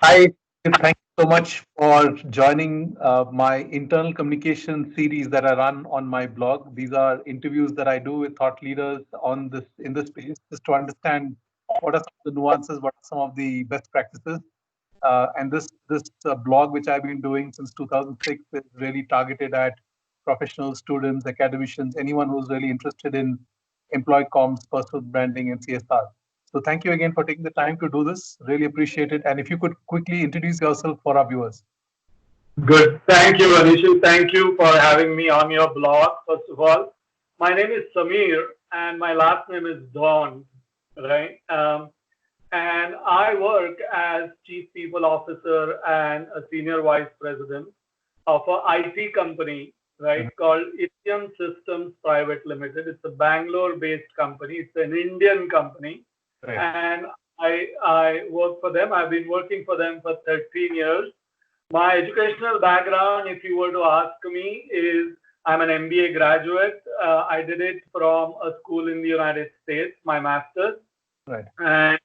Hi, thank you so much for joining my internal communication series that I run on my blog. These are interviews that I do with thought leaders on this in this space, just to understand what are some of the nuances, what are some of the best practices. And this blog, which I've been doing since 2006, is really targeted at professionals, students, academicians, anyone who's really interested in employee comms, personal branding, and CSR. So thank you again for taking the time to do this. Really appreciate it. And if you could quickly introduce yourself for our viewers. Good. Thank you, Anishu. Thank you for having me on your blog, first of all. My name is Samir, and my last name is Dawn, right? And I work as Chief People Officer and a Senior Vice President of a IT company, right, Mhm. called Itium Systems Private Limited. It's a Bangalore-based company. It's an Indian company, Right. and I work for them. I've been working for them for 13 years. My educational background, if you were to ask me, is I'm an MBA graduate. I did it from a school in the United States, my master's, Right. and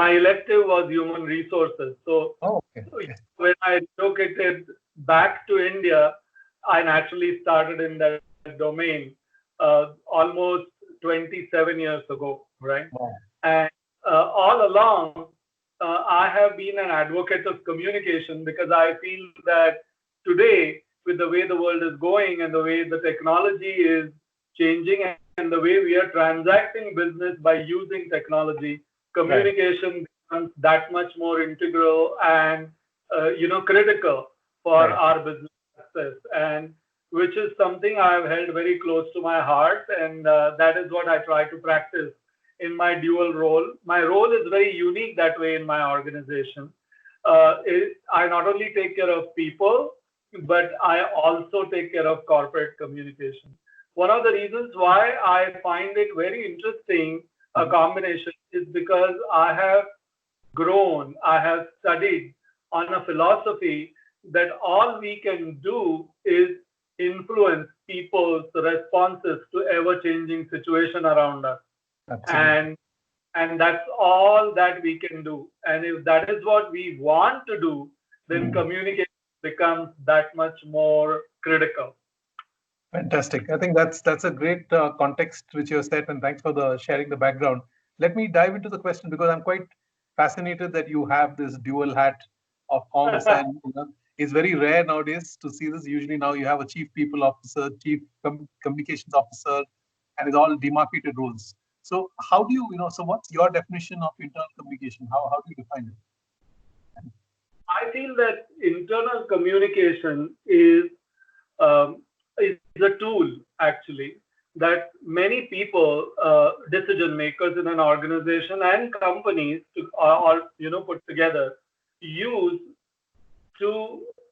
my elective was human resources. So Oh, okay. Okay. when I relocated back to India, I naturally started in that domain almost 27 years ago, right? Wow. And all along, I have been an advocate of communication because I feel that today, with the way the world is going and the way the technology is changing and the way we are transacting business by using technology, Right. communication becomes that much more integral and critical for Right. our business success, and which is something I have held very close to my heart, and that is what I try to practice in my dual role. My role is very unique that way in my organization. I not only take care of people, but I also take care of corporate communication. One of the reasons why I find it very interesting, a Mhm. combination, is because I have grown, I have studied on a philosophy that all we can do is influence people's responses to ever changing situation around us. Absolutely. And that's all that we can do. And if that is what we want to do, then Mm. communication becomes that much more critical. Fantastic. I think that's a great context which you have set, and thanks for the sharing the background. Let me dive into the question because I'm quite fascinated that you have this dual hat of comms, and it's very rare nowadays to see this. Usually now you have a chief people officer, chief communications officer, and it's all demarcated roles. So how do so what's your definition of internal communication? How do you define I feel that internal communication um, is a tool actually that many people, decision makers in an organization and companies, to all put together, use to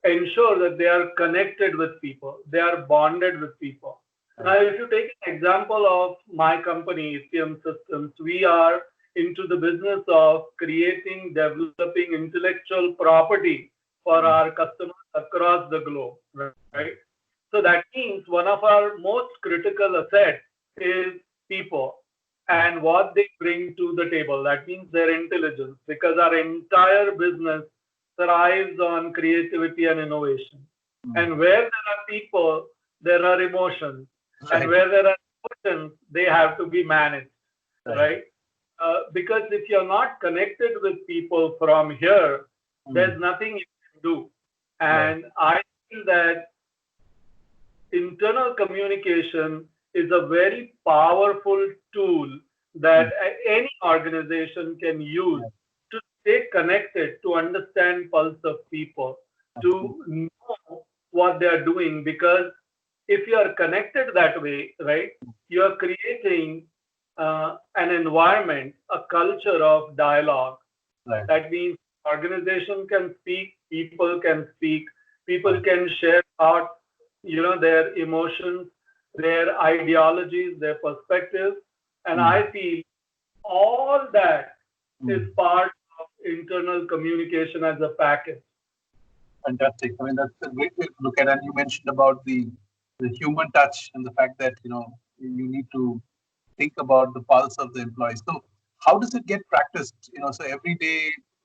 ensure that they are connected with people, they are bonded with people. it? Now, if you take an example of my company, ECM Systems, we are into the business of creating, developing intellectual property for Mm. our customers across the globe, right? So that means one of our most critical assets is people Right. and what they bring to the table. That means their intelligence, because our entire business thrives on creativity and innovation. Mm. And where there are people, there are emotions. And Right. where there are emotions, they have to be managed, Right. right? Because if you're not connected with people from here, Mm. there's nothing you can do. Right. And I feel that internal communication is a very powerful tool that Mm. any organization can use Right. to stay connected, to understand pulse of people, Absolutely. to know what they are doing. Because if you are connected that way, right, you are creating an environment, a culture of dialogue. Right. That means organization can speak, people can speak, people Right. can share thoughts, their emotions, their ideologies, their perspectives. And Mm. I feel all that is Mm. part of internal communication as a package. Fantastic. I mean, that's a great way to look at it. And you mentioned about the human touch and the fact that you need to think about the pulse of the employee. So how does it get practiced? So every day,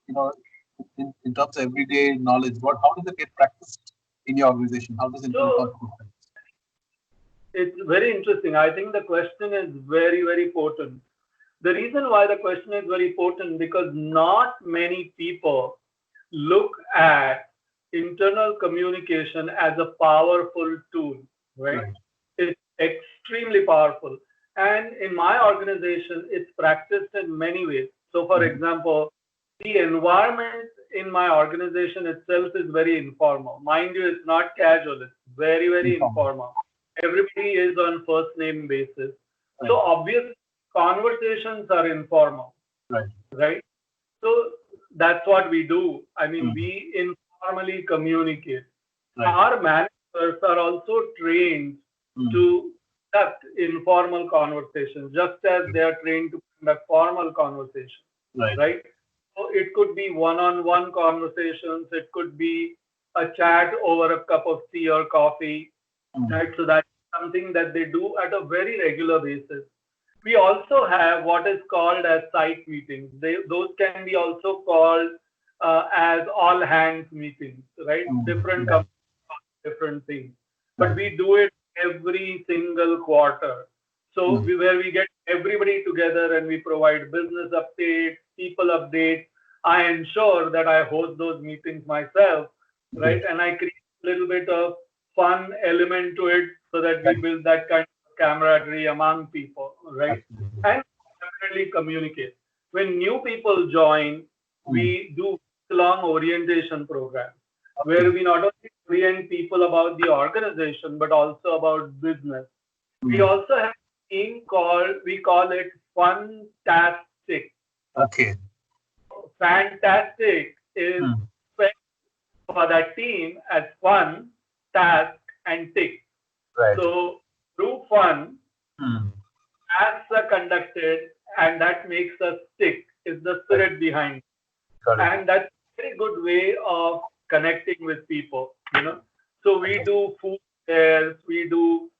you know, in terms of everyday knowledge? How does it get practiced in your organization? How does internal So comms? it's very interesting. I think the question is very, very potent. The reason why the question is very potent because not many people look at internal communication as a powerful tool, right? Right. It's extremely powerful. And in my organization, it's practiced in many ways. So, for Mhm. example, the environment in my organization itself is very informal. Mind you, it's not casual, it's very, very Informal. informal. Everybody is on first name basis. So, Right. obviously, conversations are informal, Right. right? So, that's what we do. I mean, Mm. we informally communicate. Right. Our managers are also trained Mm. to conduct informal conversations, just as they are trained to conduct formal conversations, Right. right? So it could be one-on-one conversations, it could be a chat over a cup of tea or coffee, Mm. right? So that's something that they do at a very regular basis. We also have what is called as site meetings. Those can be also called as all hands meetings, right? Mm. Different Right. companies, different things. But Right. we do it every single quarter. So Mm. where we get everybody together and we provide business updates, people updates. I ensure that I host those meetings myself, right? Great. And I create a little bit of fun element to it so that we Right. build that kind of camaraderie among people, right? Absolutely. And definitely communicate. When new people join, Mm. we do long orientation programs where Okay. we not only orient people about the organization but also about business. We Mm. also have a team called we call it Fantastic. Okay. Fantastic is Mm. spelled for that team as fun, task, and tick. Right. So through fun, Mm. tasks are conducted, and that makes us tick. Is the Right. spirit behind, it. Got it. And that's a very good way of connecting with people. So we Fantastic. do food fairs, we do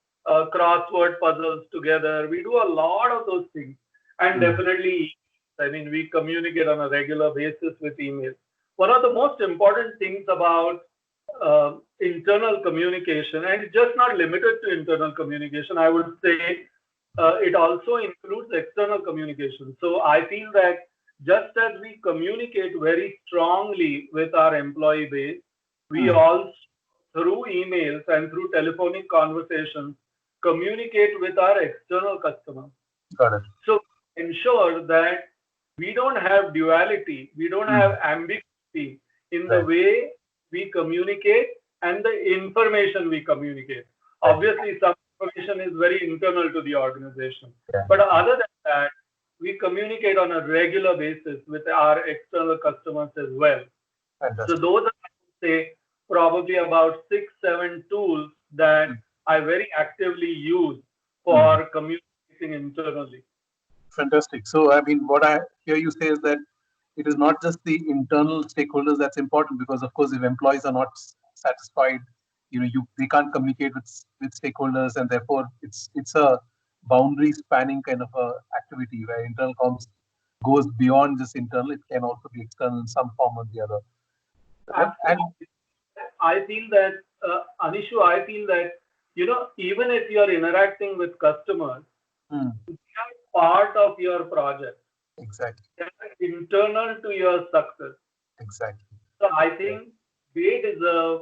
crossword puzzles together, we do a lot of those things, and Mm. definitely, I mean, we communicate on a regular basis with emails. One of the most important things about internal communication, and it's just not limited to internal communication, I would say it also includes external communication. So I feel that just as we communicate very strongly with our employee base, we Mm. also, through emails and through telephonic conversations, communicate with our external customers. Got it. So ensure that we don't have duality, we don't have Mm. ambiguity in the Right. way we communicate and the information we communicate. Right. Obviously, some information is very internal to the organization, Yeah. but other than that, we communicate on a regular basis with our external customers as well. So Fantastic. those are, I would say, probably about six, seven tools that Mm. I very actively use Mm. for communicating internally. Fantastic. So, I mean, what I hear you say is that it is not just the internal stakeholders that's important because, of course, if employees are not satisfied, they can't communicate with stakeholders, and therefore it's a boundary spanning kind of a activity where internal comms goes beyond just internal. It can also be external in some form or the other. And Absolutely. I feel that, Anishu, I feel that, even if you're interacting with customers, mm, they are part of your project. exactly, They are internal to your success. exactly, So I right, think they deserve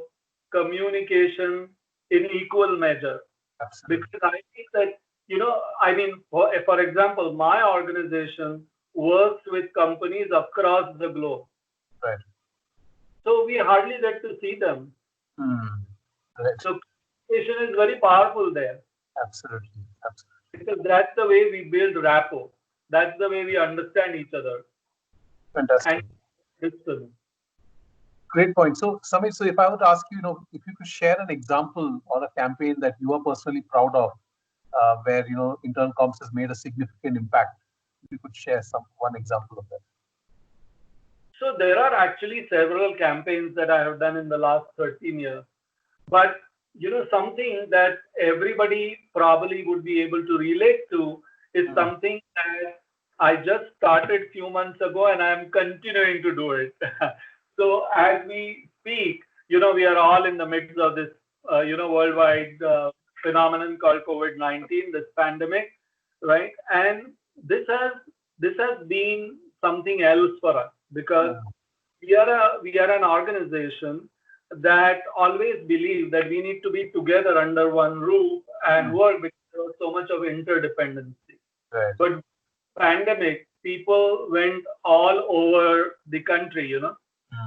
communication in equal measure. absolutely, Because I think that, I mean, for example, my organization works with companies across the globe. right, So we hardly get to see them. mm, right, So communication is very powerful there absolutely, absolutely, because that's the way we build rapport. That's the way we understand each other and fantastic. listen. Great point. So, Samir, so if I were to ask you, if you could share an example or a campaign that you are personally proud of, where internal comms has made a significant impact, if you could share one example of that. So there are actually several campaigns that I have done in the last 13 years. But something that everybody probably would be able to relate to is Mm, something that I just started few months ago and I'm continuing to do it. So as we speak, we are all in the midst of this, worldwide phenomenon called COVID-19, this pandemic, right? And this has this has been something else for us because we are an organization that always believe that we need to be together under one roof and work because there was so much of interdependency. Right. But pandemic, people went all over the country.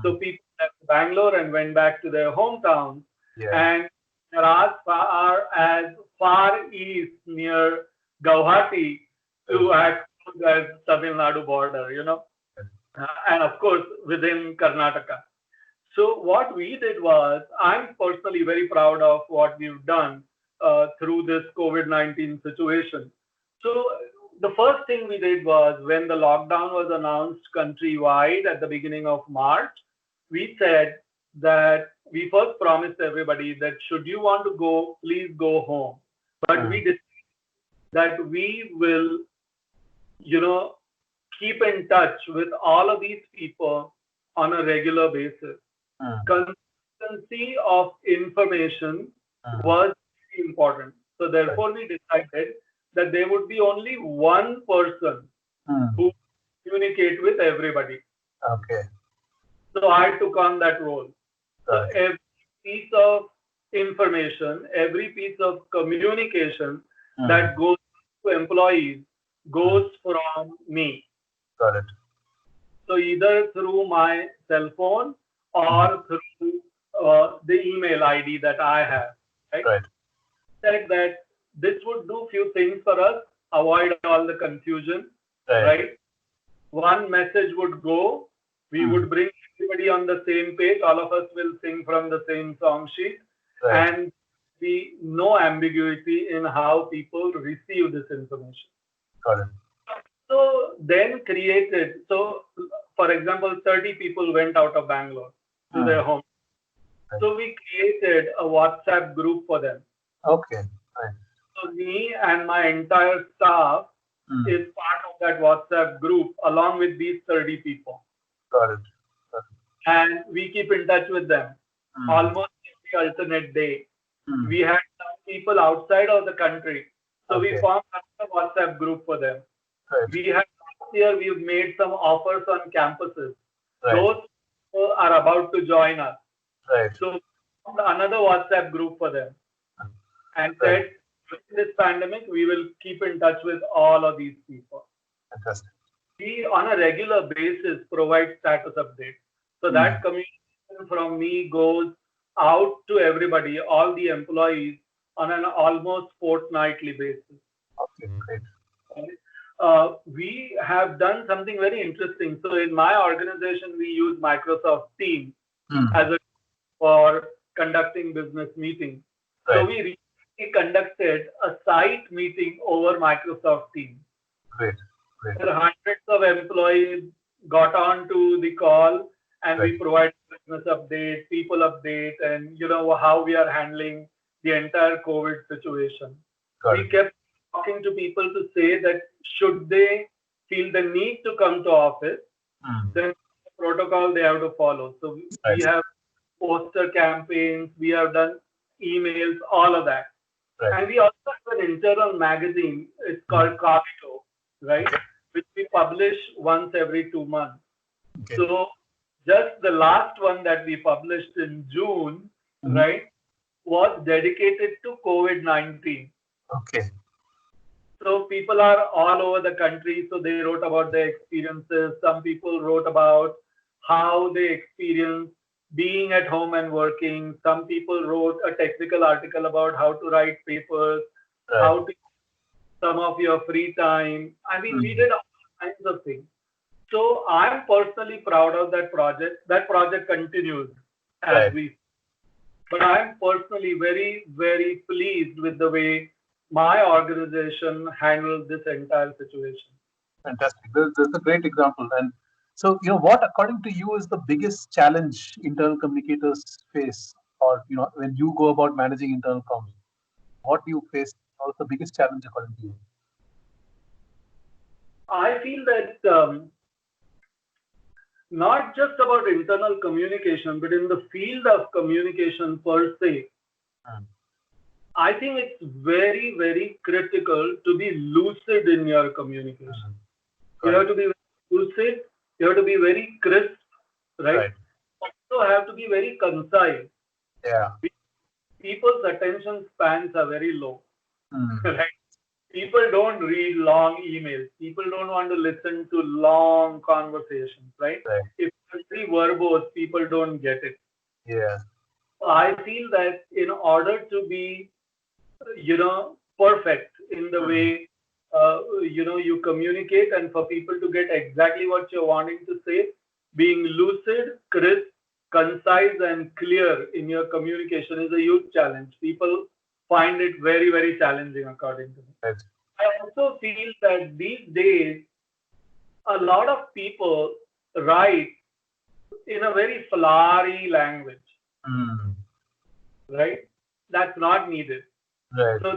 So people left Bangalore and went back to their hometowns, Yeah. and they're as far east near Guwahati to as Tamil Nadu border. And of course within Karnataka. So what we did was, I'm personally very proud of what we've done through this COVID-19 situation. So the first thing we did was, when the lockdown was announced countrywide at the beginning of March, we said that we first promised everybody that should you want to go, please go home. But we decided that we will, keep in touch with all of these people on a regular basis. Consistency of information was important. So therefore, we decided that there would be only one person who communicate with everybody. Okay. So I took on that role. So Right. every piece of information, every piece of communication that goes to employees goes from me. Got it. So either through my cell phone or through the email ID that I have, right? Right. Said that this would do few things for us, avoid all the confusion, Right. right? One message would go, we would bring everybody on the same page, all of us will sing from the same song sheet, Right. and be no ambiguity in how people receive this information. Got it. So then so for example, 30 people went out of Bangalore to their home. So we created a WhatsApp group for them. Okay. Right. So me and my entire staff is part of that WhatsApp group along with these 30 people. Got it. Got it. And we keep in touch with them almost every alternate day. We had some people outside of the country. So we Okay. formed a WhatsApp group for them. Right. We had last year, we've made some offers on campuses. Right. Those people are about to join us. Right. So another WhatsApp group for them. And said, in this pandemic, we will keep in touch with all of these people. Fantastic. We, on a regular basis, provide status updates. So that communication from me goes out to everybody, all the employees, on an almost fortnightly basis. Okay. Great. We have done something very interesting. So in my organization, we use Microsoft Teams as a for conducting business meetings. Right. So we recently conducted a site meeting over Microsoft Teams. Great. Great. There are hundreds of employees got on to the call, and we Right. provide business update, people update, and how we are handling the entire COVID situation. Got We it. kept talking to people to say that should they feel the need to come to office, then the protocol they have to follow. So we Right. have poster campaigns, we have done emails, all of that. Right. And we also have an internal magazine, it's called Cogito, right? Which we publish once every 2 months. Okay. So just the last one that we published in June, right, was dedicated to COVID-19. Okay. So people are all over the country, so they wrote about their experiences. Some people wrote about how they experience being at home and working. Some people wrote a technical article about how to write papers, how to some of your free time. I mean, we did all kinds of things. So I'm personally proud of that project. That project continues as Right. we, but I'm personally very, very pleased with the way my organization handled this entire situation. Fantastic. That's a great example. And so, what, according to you, is the biggest challenge internal communicators face, or when you go about managing internal comms, what do you face? What's the biggest challenge according to you? I feel that not just about internal communication, but in the field of communication per se, Mm. I think it's very, very critical to be lucid in your communication. Mm. You Got have it. to be lucid, you have to be very crisp, right? Right. Also have to be very concise. Yeah. People's attention spans are very low, Mm. right? People don't read long emails. People don't want to listen to long conversations, right? Right. If it's very verbose, people don't get it. Yeah. I feel that in order to be, perfect in the Mm. way, you communicate and for people to get exactly what you're wanting to say, being lucid, crisp, concise, and clear in your communication is a huge challenge. People find it very, very challenging, according to me. Right. I also feel that these days, a lot of people write in a very flowery language, Mm. right? That's not needed. Right. So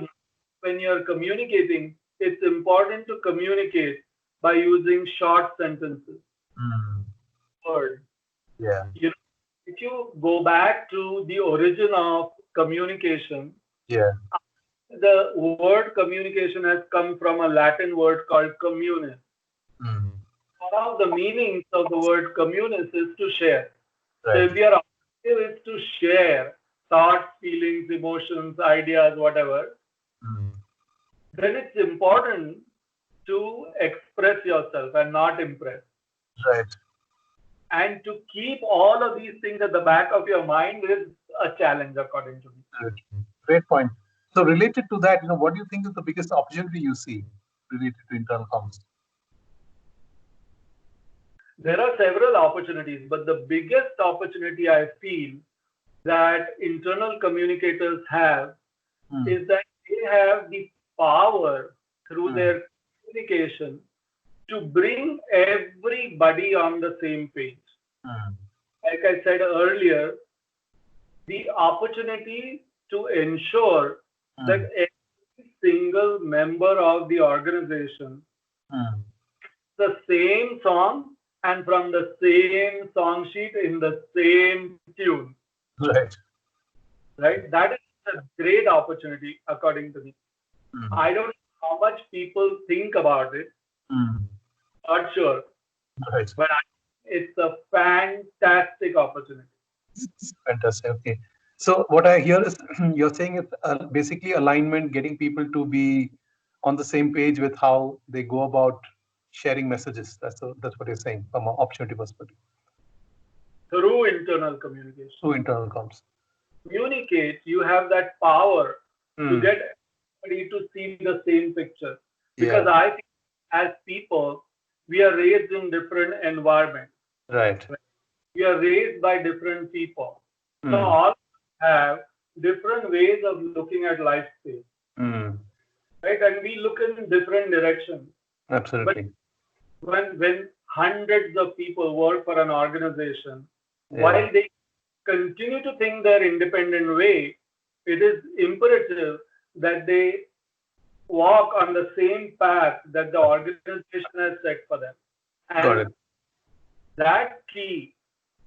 when you're communicating, it's important to communicate by using short sentences, Mm. words. Yeah. You know, if you go back to the origin of communication, Yeah. the word communication has come from a Latin word called communis. Mm. One of the meanings of the word communis is to share. So Right. if your objective is to share thoughts, feelings, emotions, ideas, whatever, Mm. then it's important to express yourself and not impress. Right. And to keep all of these things at the back of your mind is a challenge, according to me. Absolutely. Great point. So related to that, what do you think is the biggest opportunity you see related to internal comms? There are several opportunities, but the biggest opportunity I feel that internal communicators have Mm. is that they have the power through Mm. their communication to bring everybody on the same page. Mm. Like I said earlier, the opportunity to ensure that Mm. every single member of the organization Mm. the same song and from the same song sheet in the same tune, Right. right? That is a great opportunity, according to me. Mm. I don't know how much people think about it, Mm. not sure, Right. but it's a fantastic opportunity. Fantastic. Okay. So what I hear is you're saying it's basically alignment, getting people to be on the same page with how they go about sharing messages. That's what you're saying from an opportunity perspective. Through internal communication. Through internal comms. Communicate, you have that power to Mm. get everybody to see the same picture. Because Yeah. I think as people, we are raised in different environments. Right. Right? We are raised by different people. So Mm. all have different ways of looking at life space, Mm. right? And we look in different directions. But Absolutely. when hundreds of people work for an organization, Yeah. while they continue to think their independent way, it is imperative that they walk on the same path that the organization has set for them. Got And it. that key,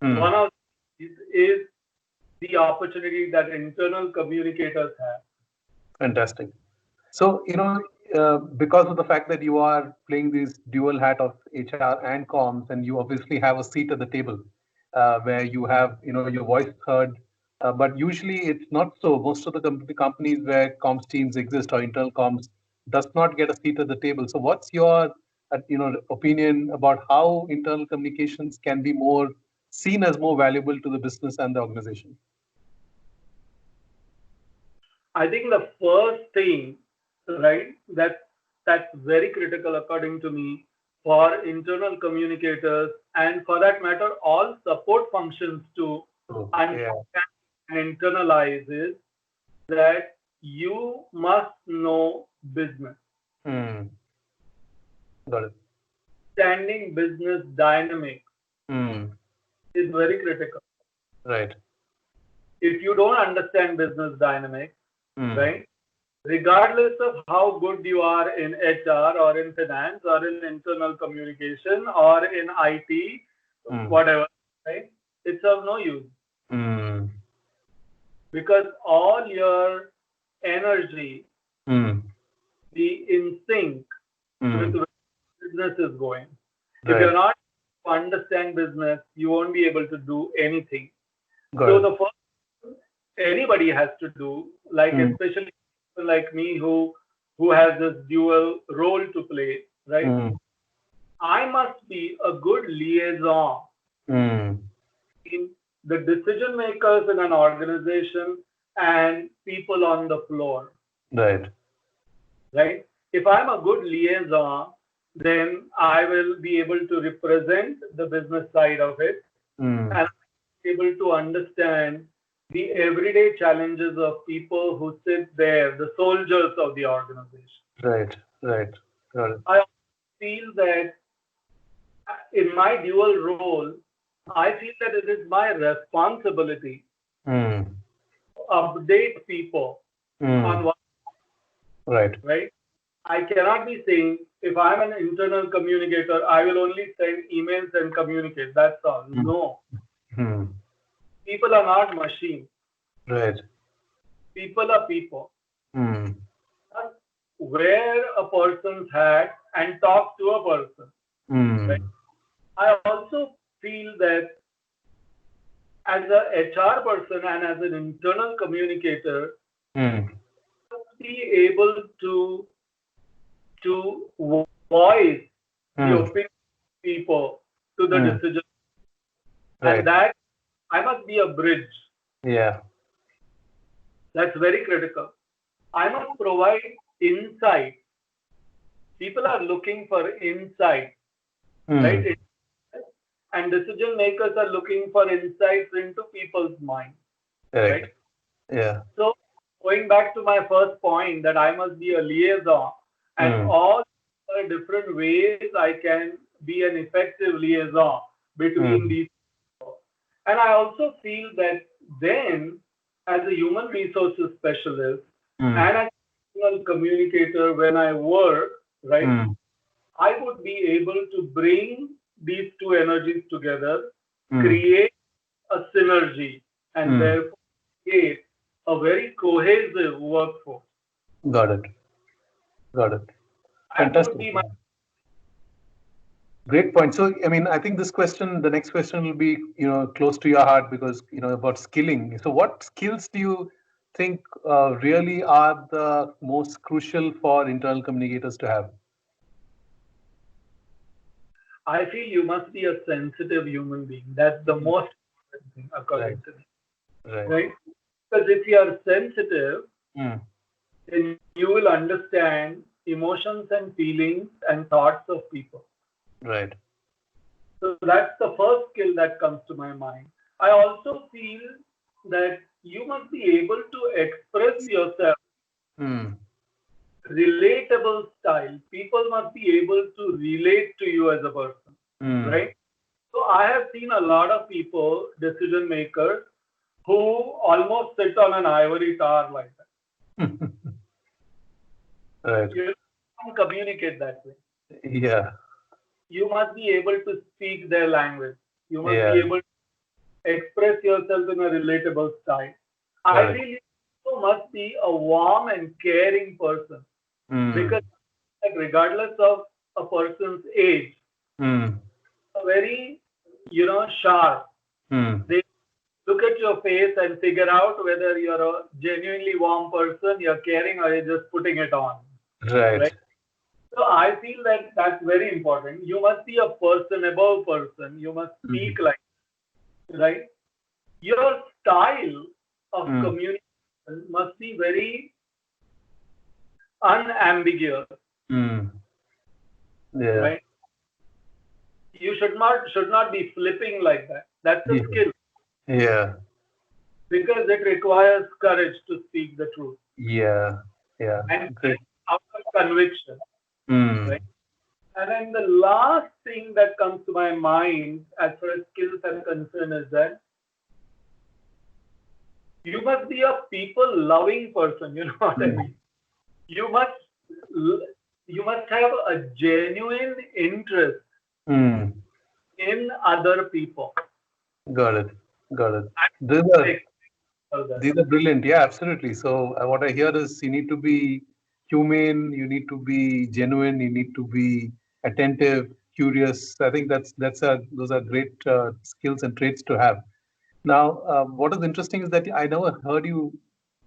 Mm. one of these is the opportunity that internal communicators have. Fantastic. So, because of the fact that you are playing this dual hat of HR and comms, and you obviously have a seat at the table where you have, your voice heard. But usually it's not so. Most of the companies where comms teams exist or internal comms does not get a seat at the table. So, what's your, opinion about how internal communications can be more seen as more valuable to the business and the organization? I think the first thing, right, that's very critical according to me for internal communicators and for that matter all support functions to Oh, yeah. understand and internalize is that you must know business. Hmm. Got it. Understanding business dynamics Hmm. is very critical. Right. If you don't understand business dynamics, Hmm. right, regardless of how good you are in HR or in finance or in internal communication or in IT, Mm. whatever, right? It's of no use Mm. because all your energy Mm. be in sync with Mm. where business is going. If you're Right. not to understand business, you won't be able to do anything. Got So it. the first anybody has to do, like Mm. especially people like me who has this dual role to play, right? Mm. I must be a good liaison Mm. in the decision makers in an organization and people on the floor, Right. right? If I'm a good liaison, then I will be able to represent the business side of it Mm. and able to understand the everyday challenges of people who sit there, the soldiers of the organization. Right. Right. Got it. I feel that in my dual role, I feel that it is my responsibility Mm. to update people on Mm. what, Right. right? I cannot be saying if I'm an internal communicator, I will only send emails and communicate. That's all. Mm. No, Mm. people are not machines. Right. People are people. Mm. Wear a person's hat and talk to a person. Right? Mm. I also feel that as a HR person and as an internal communicator, Mm. be able to voice the Mm. opinion of people to the Mm. decision, and Right. that I must be a bridge. Yeah. That's very critical. I must provide insight. People are looking for insight, Mm. right? And decision makers are looking for insights into people's minds, Correct. right? Yeah. So going back to my first point that I must be a liaison and Mm. all the different ways I can be an effective liaison between Mm. these. And I also feel that then as a human resources specialist Mm. and as a professional communicator when I work, right, Mm. I would be able to bring these two energies together, Mm. create a synergy, and Mm. therefore create a very cohesive workforce. Got it. Got it. That would Fantastic. be my. Yeah. Great point. So, I mean, I think this question, the next question will be, close to your heart because, about skilling. So, what skills do you think really are the most crucial for internal communicators to have? I feel you must be a sensitive human being. That's the Mm. most important thing, Right. according to me, Right. right? Because if you are sensitive, Mm. then you will understand emotions and feelings and thoughts of people. Right. So that's the first skill that comes to my mind. I also feel that you must be able to express yourself Mm. relatable style. People must be able to relate to you as a person, Mm. right? So I have seen a lot of people, decision makers, who almost sit on an ivory tower like that. Right. You can't communicate that way. Yeah. You must be able to speak their language. You must be Yeah. able to express yourself in a relatable style. I Correct. feel you also must be a warm and caring person Mm. because like, regardless of a person's age, Mm. very, sharp. Mm. They look at your face and figure out whether you're a genuinely warm person, you're caring, or you're just putting it on, Right. right? So I feel that that's very important. You must be a personable person. You must Mm. speak like, right? Your style of Mm. communication must be very unambiguous, Mm. Yeah. right? You should not be flipping like that. That's a Yeah. skill Yeah. because it requires courage to speak the truth Yeah. Yeah. and Great. out of conviction, Mm. right? And then the last thing that comes to my mind as far as skills are concerned is that you must be a people loving person. You know what I Mm. mean? You must you must have a genuine interest Mm. in other people. Got it. Got it. I'm These are very for that. these are brilliant. Yeah, absolutely. So what I hear is you need to be humane, you need to be genuine, you need to be attentive, curious. I think that's a those are great skills and traits to have. Now, what is interesting is that I never heard you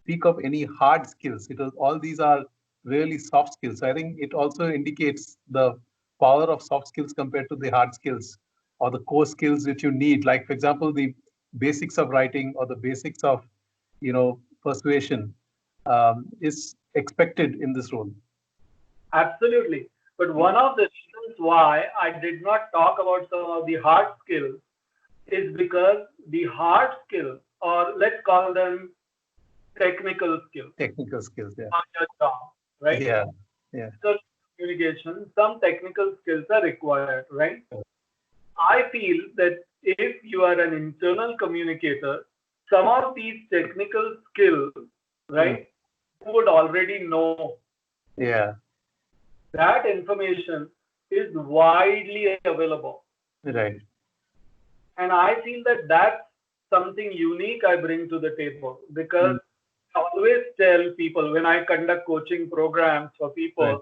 speak of any hard skills. It was all these are really soft skills. I think it also indicates the power of soft skills compared to the hard skills or the core skills which you need. Like, for example, the basics of writing or the basics of, persuasion is expected in this role. Absolutely. But one of the reasons why I did not talk about some of the hard skills is because the hard skills, or let's call them technical skills Technical skills, yeah. on your job, right? Yeah, yeah. So communication, some technical skills are required, right? I feel that if you are an internal communicator, some of these technical skills, right, you would already know. Yeah, That information is widely available. right. And I feel that that's something unique I bring to the table because I always tell people when I conduct coaching programs for people, Right.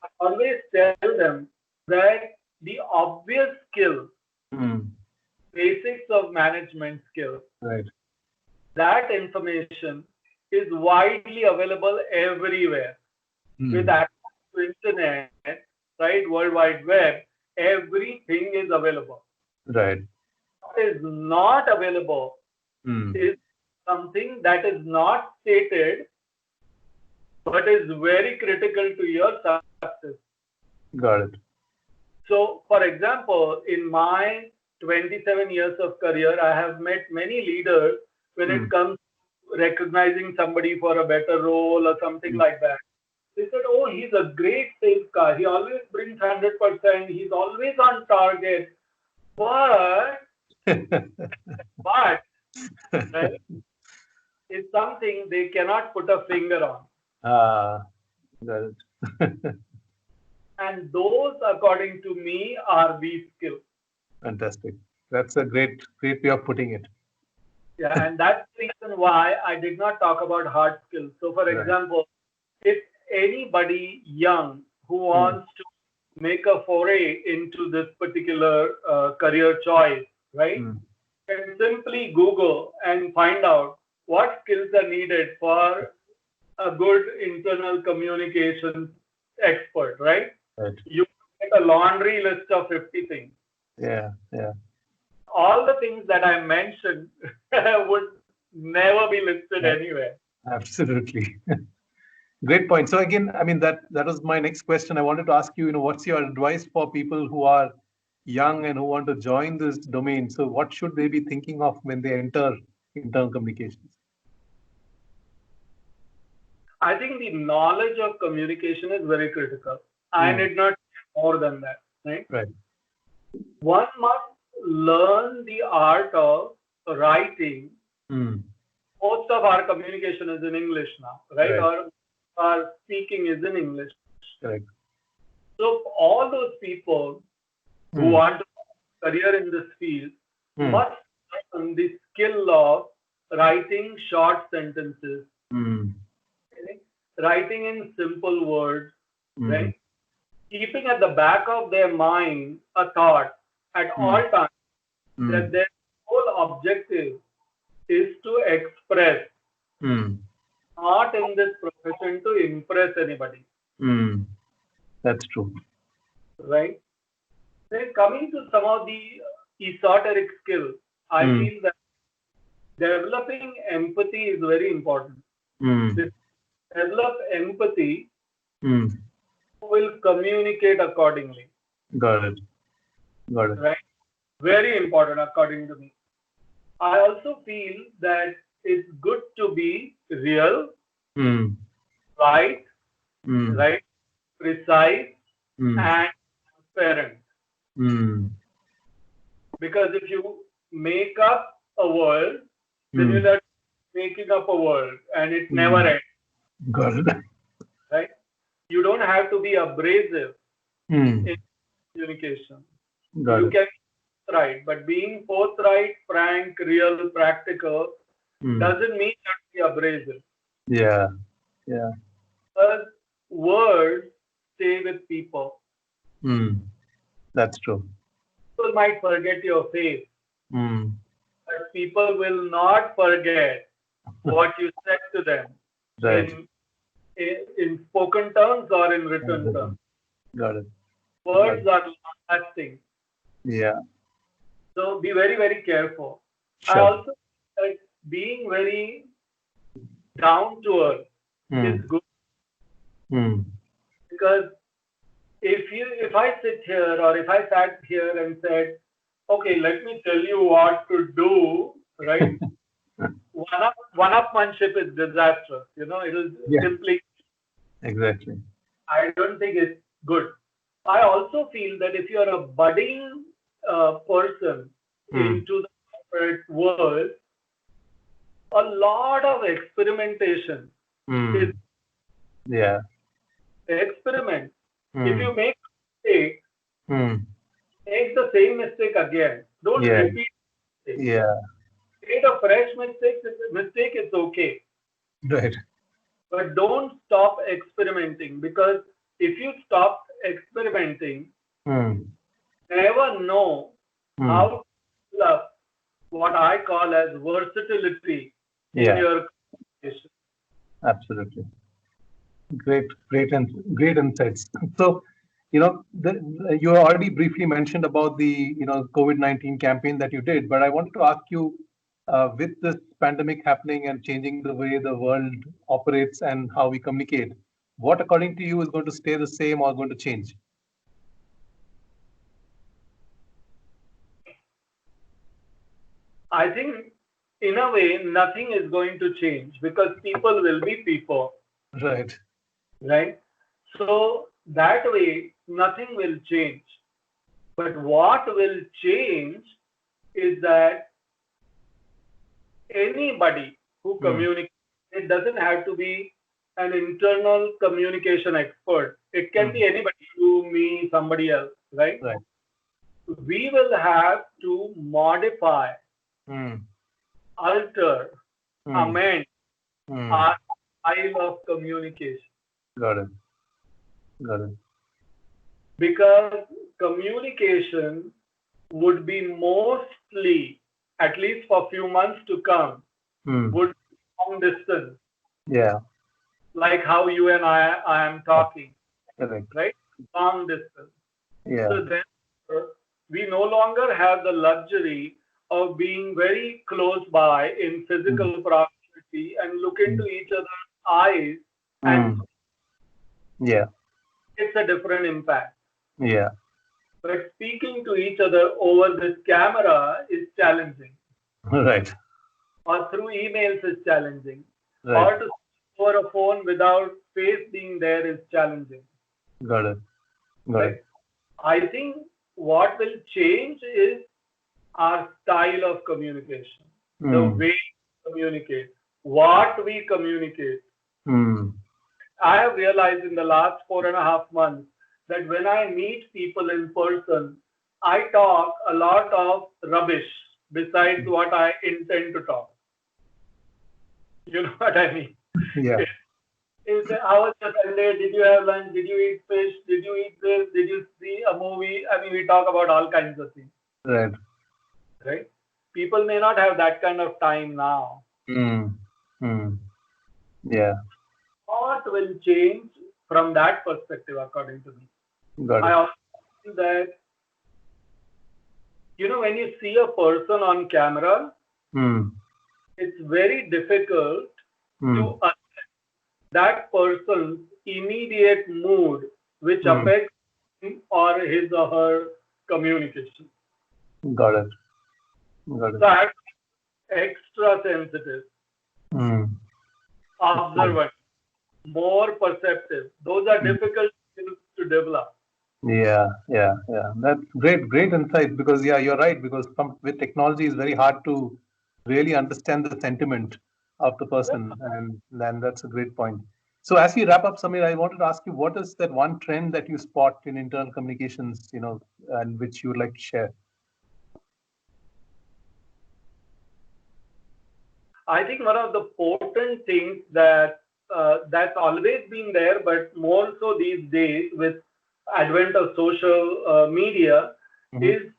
I always tell them that the obvious skill, Mm, basics of management skills, right. that information is widely available everywhere. With Mm, access to internet, right, World Wide Web, everything is available. right. What is not available Mm, is something that is not stated but is very critical to your success. got it. So, for example, in my 27 years of career, I have met many leaders when it comes to recognizing somebody for a better role or something like that. They said, oh, he's a great sales guy. He always brings 100%. He's always on target. But, but, right, it's something they cannot put a finger on. Ah, got it. And those, according to me, are weak skills. Fantastic. That's a great way of putting it. Yeah, and that's the reason why I did not talk about hard skills. So, for Right. example, if anybody young who wants to make a foray into this particular career choice, right, Mm, can simply Google and find out what skills are needed for a good internal communication expert, right? right. You get a laundry list of 50 things. Yeah, yeah. All the things that I mentioned would never be listed Yeah. anywhere. Absolutely. Great point. So again, I mean that was my next question. I wanted to ask you, what's your advice for people who are young and who want to join this domain? So what should they be thinking of when they enter internal communications? I think the knowledge of communication is very critical. I need not say more than that, right? Right. One must learn the art of writing. Mm, Most of our communication is in English now, right? Right. Or our speaking is in English. correct. So all those people who Mm, want to career in this field mm, must learn the skill of writing short sentences, mm, okay? Writing in simple words, mm, right? Keeping at the back of their mind a thought at all times that mm, their whole objective is to express, mm, not in this profession to impress anybody, mm. That's true. right? Then coming to some of the esoteric skills, I feel that developing empathy is very important. Mm, If you develop empathy, mm. you will communicate accordingly, Got it. Got it. right? Very important according to me. I also feel that it's good to be real, Mm, right, mm, right, precise, mm, and transparent. mm, Because if you make up a world, then mm. you're not making up a world and it never ends, Got it. right? You don't have to be abrasive Mm, in communication. got You it. can be forthright, but being forthright, frank, real, practical doesn't mean that be abrasive. Yeah. Yeah. Because words stay with people. Mm. That's true. People might forget your face, Mm. but people will not forget what you said to them Right. in in spoken terms or in written terms. Got it. Got Words it. are lasting. Yeah. So be very, very careful. I Sure. also think that being very down to earth is Mm. good Mm. because if I sit here or if I sat here and said, okay, let me tell you what to do, right? One-upmanship is disastrous. It'll Yeah. simply, Exactly. I don't think it's good. I also feel that if you're a budding person Mm. into the corporate world, a lot of experimentation is Mm. Yeah. experiment. If Mm. you make a mistake, Mm. make the same mistake again. Don't Yeah. repeat it. Yeah. Create a fresh mistake, it's okay. Right. But don't stop experimenting because if you stop experimenting, Mm. never know how Mm. to develop what I call as versatility in Yeah. your communication. Absolutely. Great insights. So, you already briefly mentioned about the, COVID-19 campaign that you did, but I wanted to ask you, with this pandemic happening and changing the way the world operates and how we communicate, what according to you is going to stay the same or going to change? I think in a way nothing is going to change because people will be people, Right. right? So that way nothing will change. But what will change is that anybody who Mm. communicates, it doesn't have to be an internal communication expert. It can Mm. be anybody, you, me, somebody else, right? Right. We will have to modify, Mm. alter, Mm. amend Mm. our style of communication Got it. Got it. because communication would be mostly, at least for a few months to come, Mm. would be long distance, Yeah. like how you and I am talking, Correct. right? Long distance. Yeah. So therefore, we no longer have the luxury of being very close by in Mm. physical proximity and look into Mm. each other's eyes, and Mm. Yeah. it's a different impact. Yeah. But speaking to each other over this camera is challenging, Right. or through emails is challenging, Right. or to over a phone without face being there is challenging, Got it. Got right? it. I think what will change is our style of communication, the Mm. way we communicate, what we communicate. Mm. I have realized in the last 4.5 months that when I meet people in person, I talk a lot of rubbish besides what I intend to talk. You know what I mean? Yeah. How was your Sunday? Did you have lunch? Did you eat fish? Did you eat this? Did you see a movie? I mean, we talk about all kinds of things, Right. right? People may not have that kind of time now. Mm. Mm. Yeah. What will change from that perspective, according to me? Got I it. also feel that, when you see a person on camera, Mm. it's very difficult Mm. to assess that person's immediate mood, which Mm. affects him or his or her communication. Got it. Got it. So I have to be extra sensitive, Mm. observant, more perceptive. Those are difficult skills to develop. Yeah, yeah, yeah. That's great insight because yeah, you're right. Because with technology, it's very hard to really understand the sentiment of the person, and then that's a great point. So as we wrap up, Samir, I wanted to ask you, what is that one trend that you spot in internal communications, and which you would like to share? I think one of the potent things that that's always been there, but more so these days with advent of social media, Mhm. is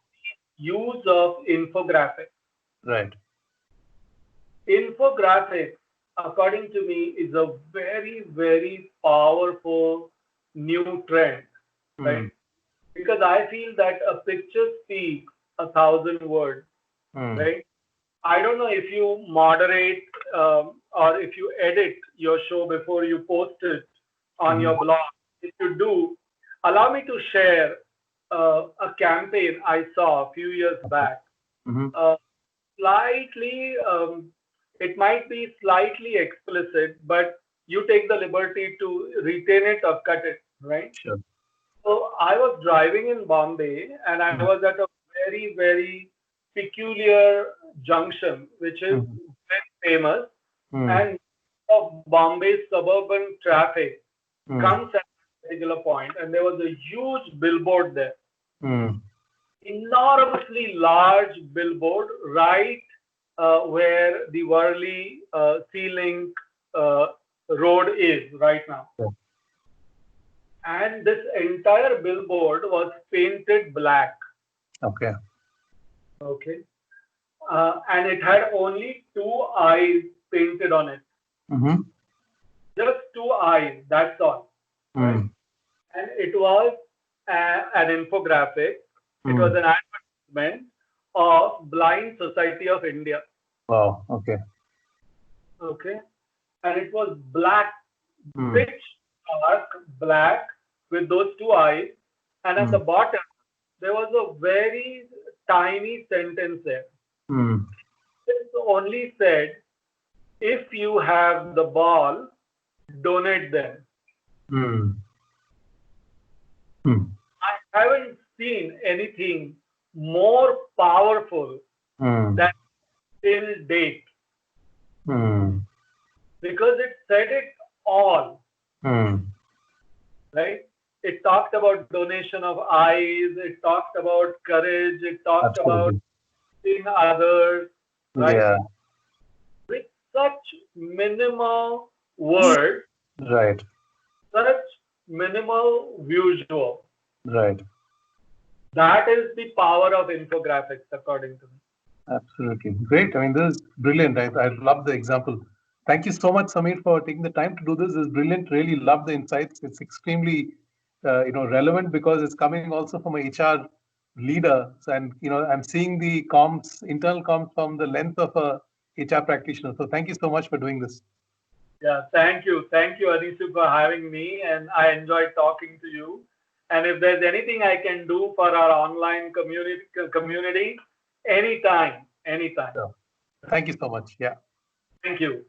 use of infographics. Right. Infographics, according to me, is a very, very powerful new trend, right? Mm. Because I feel that a picture speaks 1,000 words, Mm. right? I don't know if you moderate or if you edit your show before you post it on Mhm. your blog. If you do, allow me to share a campaign I saw a few years back. Mhm. Uh, Slightly, it might be slightly explicit, but you take the liberty to retain it or cut it, right? Sure. So I was driving in Bombay and I Mm. was at a very, very peculiar junction, which is Mhm. very famous. Mm. And of Bombay's suburban traffic Mm. comes at a particular point, and there was a huge billboard there, Mm. enormously large billboard right where the Worli Sea Link uh, road is right now. Yeah. And this entire billboard was painted black. Okay. Okay. And it had only two eyes painted on it. Mhm. Just two eyes, that's all. Right. Mm. And it was an infographic. It was Mm. an advertisement of Blind Society of India. Wow. Okay. Okay. And it was black, Mm. pitch dark black with those two eyes. And at the Mm. bottom, there was a very tiny sentence there. Mm. It only said, if you have the ball, donate them. Mm. Mm. I haven't seen anything more powerful Mm. than till date Mm. because it said it all, Mm. right? It talked about donation of eyes, it talked about courage, it talked about Absolutely. seeing others, right? Yeah. With such minimal words, Right. such minimal visual. Right. That is the power of infographics, according to me. Absolutely. Great. I mean, this is brilliant. I love the example. Thank you so much, Samir, for taking the time to do this. This is brilliant. Really love the insights. It's extremely, relevant because it's coming also from a HR leader. And, I'm seeing the comms, internal comms from the lens of a HR practitioner. So thank you so much for doing this. Yeah, thank you. Thank you, Anisu, for having me. And I enjoyed talking to you. And if there's anything I can do for our online community, anytime, anytime. So, thank you so much. Yeah. Thank you.